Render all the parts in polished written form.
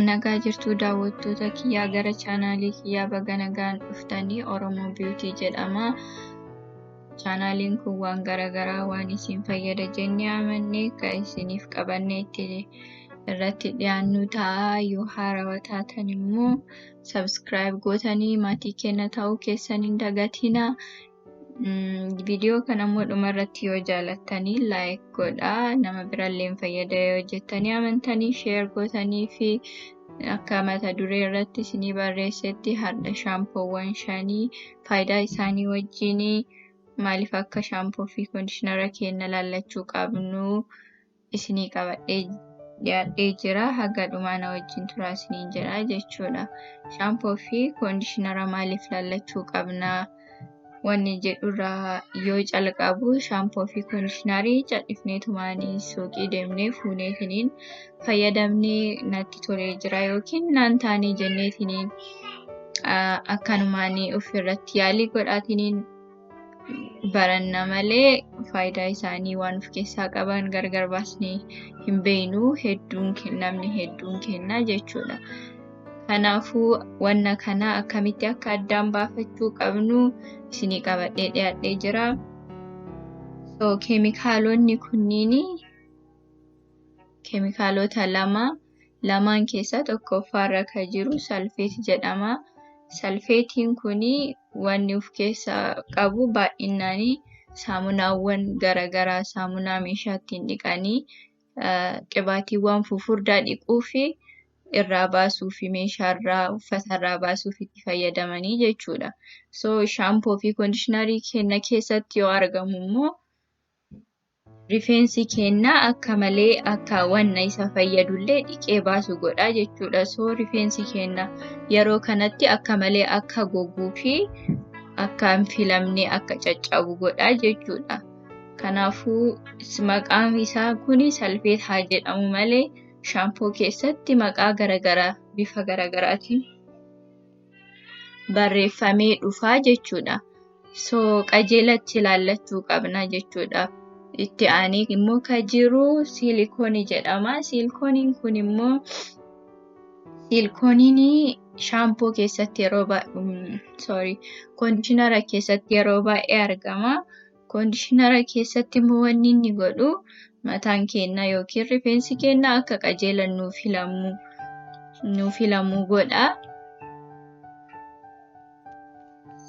Nagaa jirtu daawwattoota kiyyaa gara chaanaalii kiyyaa baga nagaan dhuftanii Oromoo Beauty jedhama. Chaanaaliin kun waan garaagaraa waan isin fayyada jennee amannee kan isiniif qabannee irratti dhiyaannu ta'a. Yoo haarawaa taatan immoo subscribe gootanii maatii keenya ta'uu keessan hin dagatinaa. Viidiyoo kana immoo dhumarratti yoo jaalattanii like godhaa. Nama birallee hin fayyada yoo jettanii amantanii share gootanii fi akka mata duree irratti isinii barreessetti har'a shaampoowwan 5 faayidaa isaanii wajjin maaliif akka shaampoo fi kondiishinara keenya laallachuu qabnu isinii qabadhee dhiyaadhee jira. Haga dhumaana wajjin turaa isiniin jedha jechuudha. Shaampoo fi kondiishinara maaliif laallachuu qabnaa? Wanni jedhurraa yoo calqabu shaampoo fi kondiishinarii califneetumaanii suuqii deemnee fuuneetiniin fayyadamnee natti tolee jira yookiin naan taane jenneetiniin akkanumaanii ofirratti yaalii godhaatiniin baranna malee faayidaa isaanii waan of keessaa qaban gargar baasnee hin beeknu namni hedduun kenna jechuudha. Kanaafuu wanna kana akkamitti akka addaan baafachuu qabnu isinii qabadhee dhiyaadhee jira. Keemikaalonni kunniin keemikaalota lamaan keessaa tokkoffaarra kan jiru salfeet jedhama. Salfeetiin kuni wanni of keessaa qabu baay'inaan saamunaawwan garaagaraa saamunaa meeshaa ittiin dhiqanii qibaatiiwwan fufurdaa dhiquu fi irraa baasuu fi meeshaarraa uffatarraa baasuuf itti fayyadamanii jechuudha. Shaampoo fi kondiishinarii keenya keessatti yoo argamu immoo rifeensi keenya akka malee akka wanna isa fayyadullee dhiqee baasu godha jechuudha. Rifeensi keenya yeroo kanatti akka malee akka goguu fi akka hin filamne akka caccabu godha jechuudha. Kanaafuu maqaan isaa kuni salfeet haa jedhamu malee shaampoo keessatti maqaa garaagaraa bifa garaagaraatiin barreeffamee dhufaa jechuudha. Qajeelatti laallachuu qabna jechuudha. Itti aanee immoo kan jiru siilikoonii jedhama. Siilikooniin shaampoo keessatti kondiishinara keessatti yeroo baay'ee argama. Kondiishinara keessatti immoo wanni inni godhu mataan keenya yookiin rifeensi keenya akka qajeelan nuuf filamuu godha.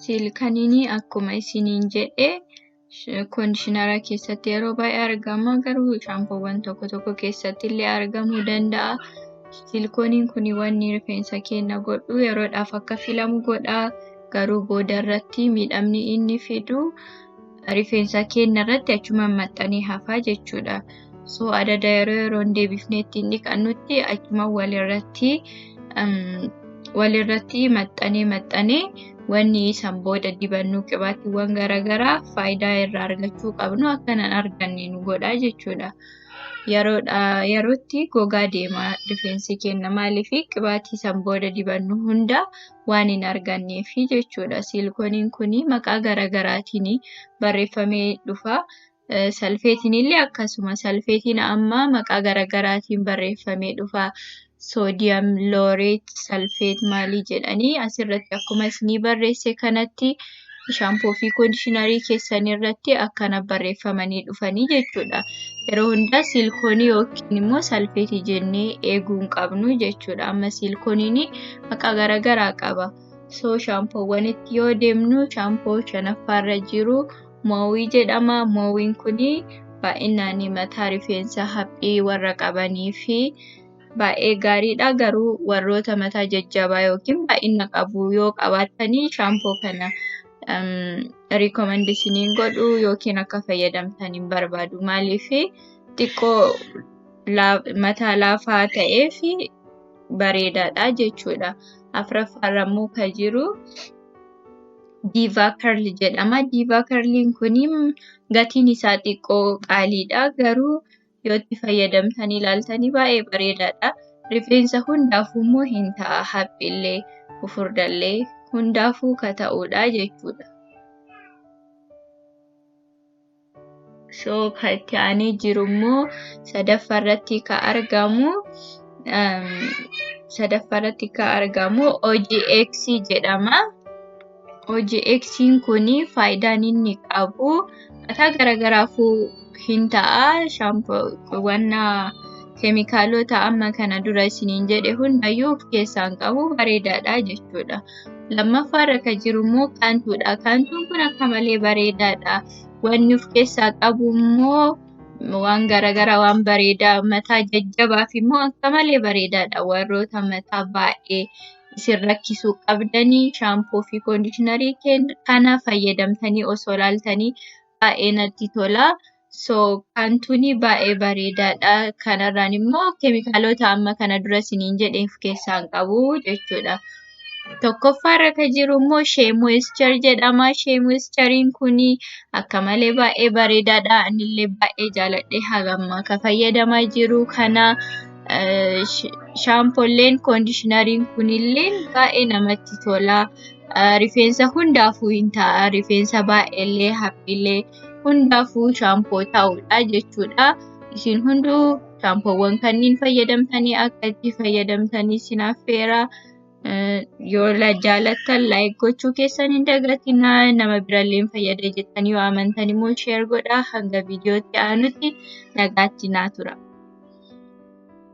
Siilikooniin akkuma isiniin jedhe kondiishinara keessatti yeroo baay'ee argama, garuu shaampoowwan tokko keessatti illee argamuu danda'a. Siilikooniin kun wanni rifeensa keenya godhu yeroodhaaf akka filamu godha, garuu booda irratti miidhamni inni fidu rifeensa keenya irratti achuma maxxanee hafa jechuudha. Adada yeroon deebifnee ittiin dhiqannutti achuma walirratti maxxanee wanni isaan booda dibannu qibaatiiwwan garaagaraa faayidaa irraa argachuu qabnu akkanaan arganne nu godha jechuudha. Yerootti gogaa deema rifeensi keenya maaliif qibaatii isaan booda dibannu hunda waan hin arganneef jechuudha. Siilikooniin kun maqaa garaagaraatiin barreeffamee dhufa. Salfeetiin illee akkasuma salfeetiin amma maqaa garaagaraatiin barreeffamee dhufa. Soodiyam looreet salfeet maalii jedhanii asirratti akkuma isinii barreesse kanatti shaampoo fi kondiishinarii keessan irratti akkana barreeffamanii dhufanii jechuudha. Yeroo hundaa siilikoonii yookiin immoo salfeetii jennee eeguu hin qabnu jechuudha. Amma siilikooniin maqaa garaagaraa qaba. Shaampoowwanitti yoo deemnu shaampoo 5ffaarra jiru moowii jedhama. Moowiin kun baay'inaan mataa rifeensa haphii warra qabanii fi baay'ee gaariidha. Garuu warroota mataa jajjabaa yookiin baay'ina qabu yoo qabaatanii shaampoo kana rikoomandisiniin godhu yookiin akka fayyadamtan hin barbaadu. Maaliif xiqqoo mataa laafaa ta'ee fi bareedaadha jechuudha. Afuraffaarra immoo kan jiru Diva Curl jedhama. Diva Curliin kun gatiin isaa xiqqoo qaaliidha. Garuu yoo itti fayyadamtan ilaaltanii baay'ee bareedaadha. Rifeensa hundaafuu immoo hin ta'a. Haphiillee, fufurdallee hundaafuu kan ta'udha jechuudha. Kan itti aanee jiru immoo 3ffaarratti kan argamu sadaffaarratti kan argamu OGX jedhama. OGX'n kuni faayidaan inni qabu mataa garaagaraafuu hin ta'a. Shaampoowwan keemikaalota amma kana dura isiniin jedhe hundayyuu of keessaa hin qabu, bareedaadha jechuudha. Lammaffaarra kan jiru immoo kaantuudha. Kaantuun kun akka malee bareedaadha. Wanni of keessaa qabu immoo waan garaagaraa waan bareedaa, mataa jajjabaaf immoo akka malee bareedaadha. Warroota mataa baay'ee isin rakkisuu qabdanii shaampoo fi koondishinarii kana fayyadamtanii osoo ilaaltanii baay'ee natti tola. Kaantuun baay'ee bareedaadha. Kanarraan immoo keemikaalota amma kana dura isiniin jedhe of keessaa hin qabu jechuudha. Tokkoffaarra kan jiru immoo Shea Moisture jedhama. Shea Moisture'n kuni akka malee baay'ee bareedaadha. Anillee baay'ee jaalladhee hagamma kan fayyadamaa jiru kana. Shaampoolleen koondishinariin kunillee baay'ee namatti tola. Rifeensa hundaafuu hin ta'a. Rifeensa baay'eellee haphiillee hundaafuu shaampoo ta'udha jechuudha. Isin hunduu shaampoowwan kanneen fayyadamtanii akka itti fayyadamtanii sin affeera. Yoo jaallattan laayik gochuu keessan hin dagatinaa. Nama birallee fayyada jettanii yoo amantan immoo sheer godhaa. Hanga viidiyootti aanutti nagaatti naa tura.